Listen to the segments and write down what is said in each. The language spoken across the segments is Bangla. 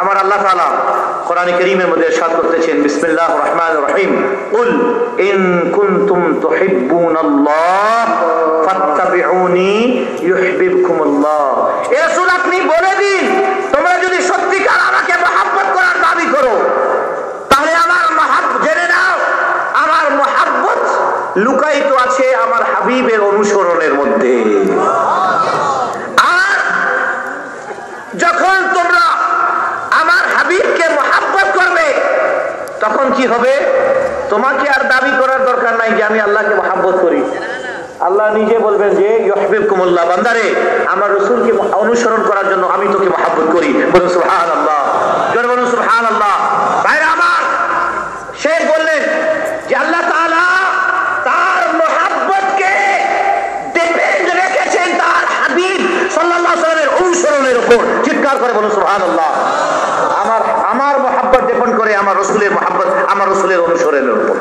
আমার আল্লাহ তাআলা কোরআনে কারীমের মধ্যে ইরশাদ করতেছেন, বিসমিল্লাহির রহমানির রহিম, কুল ইন কুনতুম তুহিব্বুনাল্লাহ ফাত্তাবিউনি ইউহিব্বুকুমুল্লাহ। এ রাসূল আপনি বলে দিন, তোমরা যদি সত্যিকার আমাকে মহব্বত করার দাবি করো, তাহলে আমার মহব্বত জেনে নাও, আমার মহব্বত লুকায়িত আছে আমার হাবিবের অনুসরণের মধ্যে। আর যখন তোমরা আমার হাবিবকে মহব্বত করবে, তখন কি হবে? তোমাকে আর দাবি করার দরকার নাই যে আমি আল্লাহকে মহব্বত করি। আল্লাহ নিজে বলবেন যে ইউহিব্বুকুমুল্লাহ, বান্দারে আমার রাসূলকে অনুসরণ করার জন্য আমি তোকে মহব্বত করি। বলুন সুবহানাল্লাহ, জোরে বলুন সুবহানাল্লাহ। ভাইরা আমার, শেখ বললেন যে আল্লাহ তাআলা তার মহব্বতকে ডিপেন্ড রেখেছেন তার হাবিব সাল্লাল্লাহু আলাইহি ওয়াসাল্লামের অনুসরণের উপর। চিৎকার করে বলুন সুবহানাল্লাহ। আমার মহব্বত ডিপেন্ড করে আমার রাসূলের মহব্বত, আমার রাসূলের অনুসরণের উপর।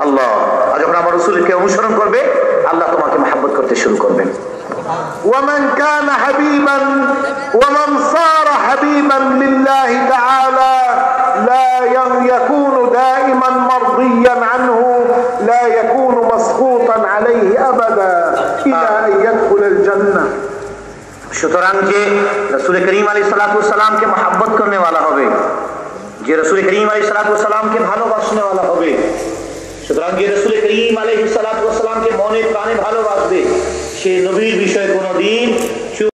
আল্লাহ, আর যখন আমার রাসূলকে অনুসরণ করবে, আল্লাহ তোমাকে মহব্বত করতে শুরু করবেন। ومن كان حبيبا ومن صار حبيبا لله تعالى لا يكون دائما مرضيا عنه، لا يكون مسخوطا عليه ابدا الى ان يدخل الجنه। সুতরাং যে রাসূল করিম আলাইহিস সালাতু ওয়াস সালামকে মহব্বত করনে वाला হবে, যে রাসূল করিম আলাইহিস সালাতু ওয়াস সালামকে ভালোবাসনে वाला হবে, সুতরাং যে রাসূল করিম আলাইহিস সালাতু ওয়াস সালামকে মনে প্রাণে ভালোবাসবে, সে নবীর বিষয়ে কোনদিন